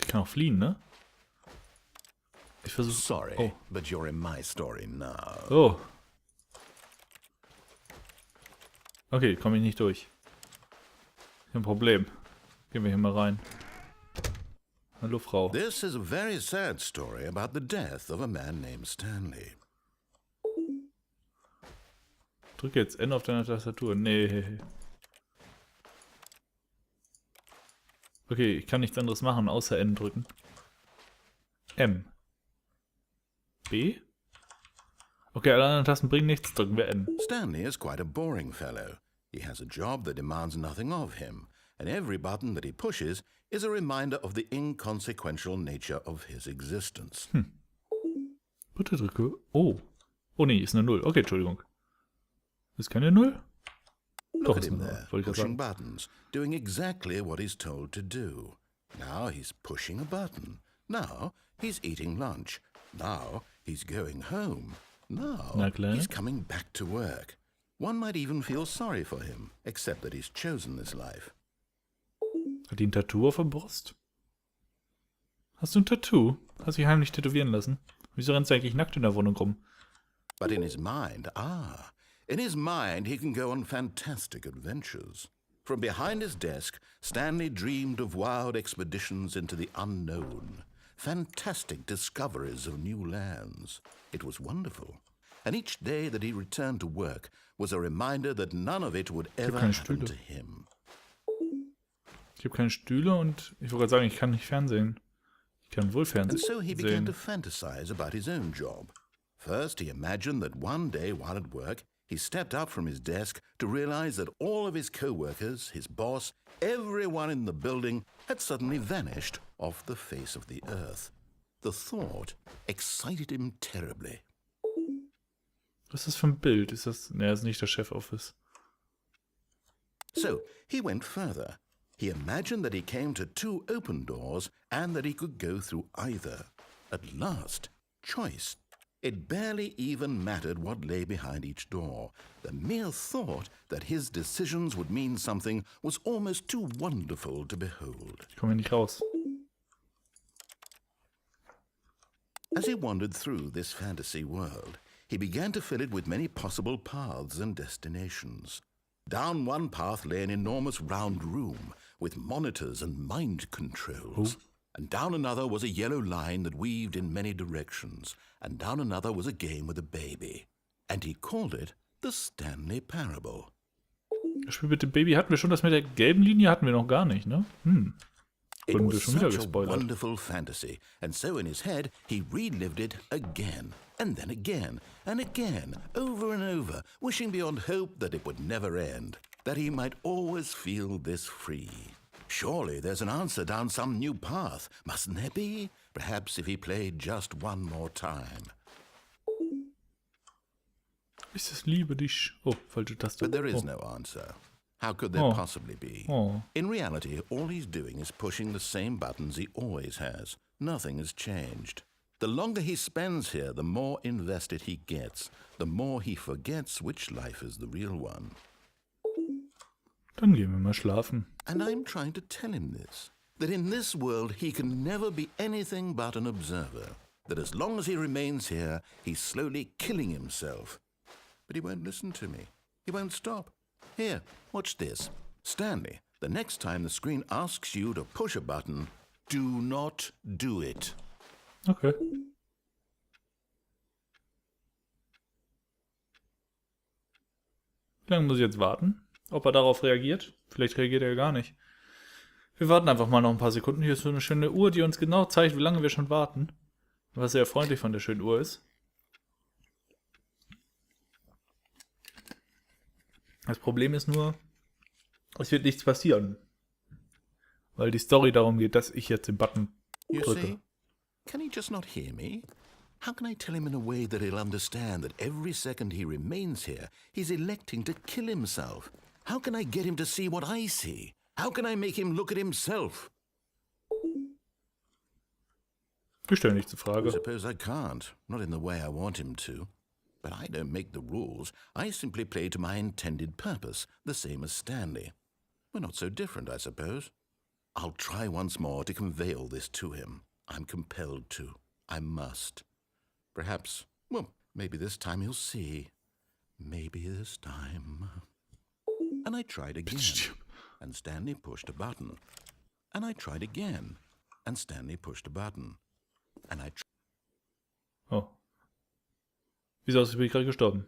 kann auch fliehen, ne? Ich versuche... Sorry, Oh. but you're in my story now. Oh. Okay, komme ich nicht durch. Ich habe ein Problem. Gehen wir hier mal rein. Hallo, Frau. This is a very sad story about the death of a man named Stanley. Drücke jetzt N auf deiner Tastatur. Nee. Okay, ich kann nichts anderes machen, außer N drücken. M. B? Okay, alle anderen Tasten bringen nichts, drücken wir N. Stanley is quite a boring fellow. He has a job that demands nothing of him, and every button that he pushes is a reminder of the inconsequential nature of his existence. Bitte drücke. Oh. Oh nee, ist eine 0. Okay, Entschuldigung. Ist keine 0? Look Doch, at ist him eine 0. there, Wollte ich pushing gerade sagen. buttons, doing exactly what he's told to do. Now he's pushing a button. Now he's eating lunch. Now he's going home. Now Na klar. he's coming back to work. One might even feel sorry for him, except that he's chosen this life. Hat die ein Tattoo auf der Brust? Hast du ein Tattoo? Hast du dich heimlich tätowieren lassen? Wieso rennst du eigentlich nackt in der Wohnung rum? But in his mind, in his mind he can go on fantastic adventures. From behind his desk, Stanley dreamed of wild expeditions into the unknown, fantastic discoveries of new lands. It was wonderful. And each day that he returned to work was a reminder that none of it would ever happen to him. Ich habe keine Stühle und ich wollte gerade sagen, ich kann nicht Fernsehen. Ich kann wohl And so he began Fernsehen to sehen. fantasize about his own job. First, he imagined that one day while at work, he stepped up from his desk to realize that all of his co-workers, his boss, everyone in the building had suddenly vanished off the face of the earth. The thought excited him terribly. Was ist das für ein Bild? Ist das... Ne, das ist nicht das Chefoffice. So he went further. He imagined that he came to two open doors and that he could go through either. At last, choice. It barely even mattered what lay behind each door. The mere thought that his decisions would mean something was almost too wonderful to behold. Ich komme hier nicht raus. As he wandered through this fantasy world, he began to fill it with many possible paths and destinations. Down one path lay an enormous round room with monitors and mind controls. And down another was a yellow line that weaved in many directions. And down another was a game with a baby. And he called it the Stanley Parable. Das Spiel mit dem Baby hatten wir schon, das mit der gelben Linie hatten wir noch gar nicht, ne? It Wurden wir was schon wieder such a gespoilert. wonderful fantasy, and so in his head he relived it again, and then again, and again, over and over, wishing beyond hope that it would never end, that he might always feel this free. Surely there's an answer down some new path, mustn't there be? Perhaps if he played just one more time. Ich liebe dich. Oh, falsche Taste. But there is Oh. no answer. How could there Oh. possibly be? Oh. In reality, all he's doing is pushing the same buttons he always has. Nothing has changed. The longer he spends here, the more invested he gets, the more he forgets which life is the real one. Dann gehen wir mal schlafen. And I'm trying to tell him this, that in this world he can never be anything but an observer, that as long as he remains here, he's slowly killing himself. But he won't listen to me. He won't stop. Here, watch this. Stanley, the next time the screen asks you to push a button, do not do it. Okay. Wie lange muss ich jetzt warten? Ob er darauf reagiert? Vielleicht reagiert er ja gar nicht. Wir warten einfach mal noch ein paar Sekunden. Hier ist so eine schöne Uhr, die uns genau zeigt, wie lange wir schon warten. Was sehr freundlich von der schönen Uhr ist. Das Problem ist nur, es wird nichts passieren. Weil die Story darum geht, dass ich jetzt den Button You drücke. see? Can he just not hear me? How can I tell him in a way that he'll understand that every second he remains here, he's electing to kill himself? How can I get him to see what I see? How can I make him look at himself? Wir stellen nicht zur I Frage. suppose I can't, not in the way I want him to. But I don't make the rules. I simply play to my intended purpose, the same as Stanley. We're not so different, I suppose. I'll try once more to convey all this to him. I'm compelled to. I must. Perhaps, well, maybe this time he'll see. Maybe this time. And I tried again, and Stanley pushed a button. And I tried again, and Stanley pushed a button. And I Oh. Wie sieht aus, ich bin gerade gestorben.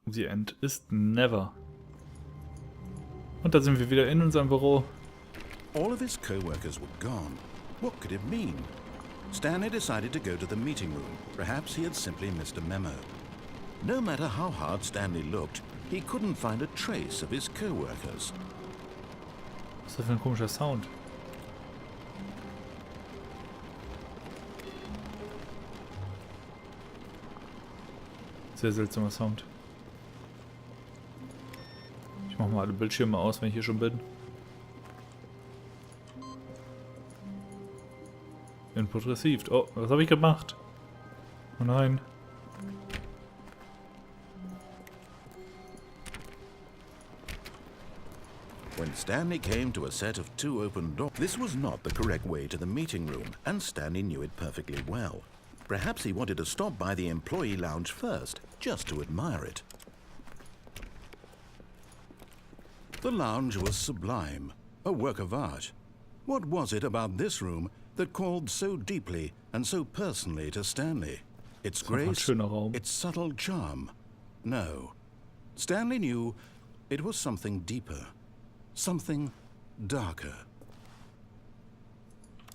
The end is never. Und da sind wir wieder in unserem Büro. All of his co-workers were gone. What could it mean? Stanley decided to go to the meeting room. Perhaps he had simply missed a memo. No matter how hard Stanley looked, he couldn't find a trace of his co-workers. Was ist das für ein komischer Sound? Sehr seltsamer Sound. Ich mache mal alle Bildschirme aus, wenn ich hier schon bin. Input received. Oh, was habe ich gemacht? Oh nein. When Stanley came to a set of 2 open doors, this was not the correct way to the meeting room, and Stanley knew it perfectly well. Perhaps he wanted to stop by the employee lounge first, just to admire it. The lounge was sublime, a work of art. What was it about this room that called so deeply and so personally to Stanley? Its grace, its subtle charm? No. Stanley knew it was something deeper, something darker.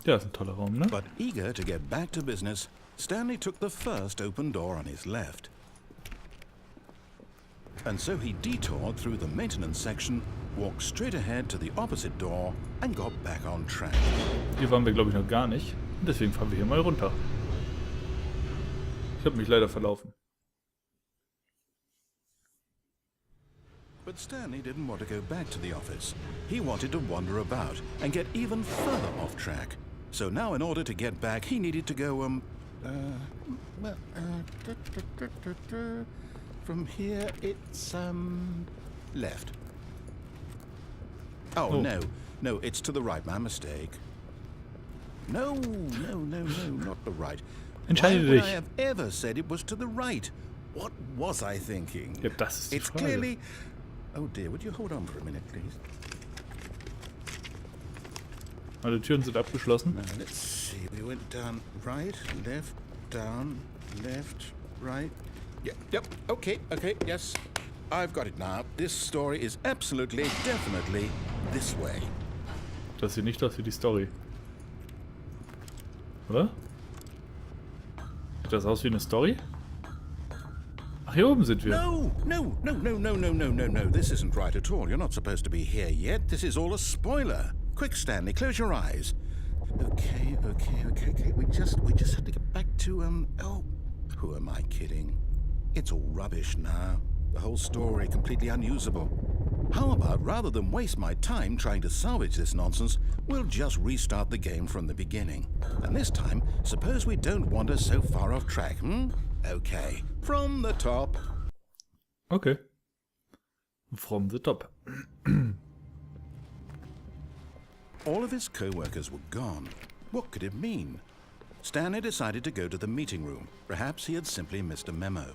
Ja, ist ein toller Raum, ne? But eager to get back to business, Stanley took the first open door on his left. And so he detoured through the maintenance section, walked straight ahead to the opposite door, and got back on track. Hier waren wir, glaube ich, noch gar nicht. Deswegen fahren wir hier mal runter. Ich habe mich leider verlaufen. But Stanley didn't want to go back to the office. He wanted to wander about and get even further off track. So now in order to get back, he needed to go, from here it's, left. Oh, no, it's to the right, my mistake. No, not the right. Entscheide Why would dich. I have ever said it was to the right? What was I thinking? Ja, das ist die It's Frage. clearly... Oh dear, would you hold on for a minute, please? Alle Türen sind abgeschlossen. Now, let's see. We went down right, left, down, left, right. Yep, okay, yes. I've got it now. This story is absolutely, definitely this way. Das sieht nicht aus wie die Story. Oder? Sieht das aus wie eine Story? Ach, hier oben sind wir. No. This isn't right at all. You're not supposed to be here yet. This is all a spoiler. Quick, Stanley, close your eyes. Okay. We just have to get back to, oh, who am I kidding? It's all rubbish now. The whole story completely unusable. How about, rather than waste my time trying to salvage this nonsense, we'll just restart the game from the beginning. And this time, suppose we don't wander so far off track, Okay, from the top. Okay. From the top. All of his co-workers were gone. What could it mean? Stanley decided to go to the meeting room. Perhaps he had simply missed a memo.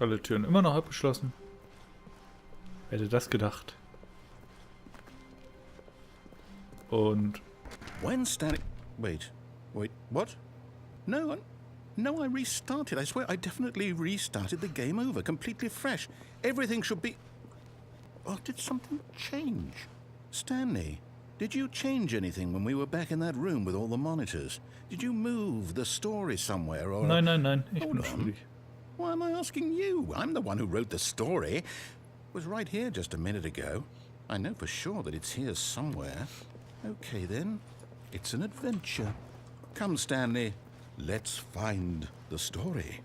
Alle Türen immer noch abgeschlossen. Wer hätte das gedacht? Und... When Stanley... Wait, what? No, I restarted. I swear I definitely restarted the game over, completely fresh. Everything should be... Oh, did something change? Stanley, did you change anything when we were back in that room with all the monitors? Did you move the story somewhere or... Nein. Ich Hold bin on. schuldig. Why am I asking you? I'm the one who wrote the story. It was right here just a minute ago. I know for sure that it's here somewhere. Okay, then. It's an adventure. Come, Stanley. Let's find the story.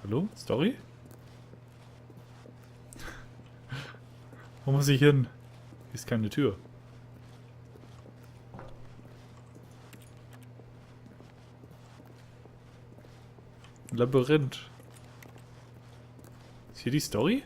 Hallo? Story? Wo muss ich hin? Hier ist keine Tür. Labyrinth. Ist hier die Story?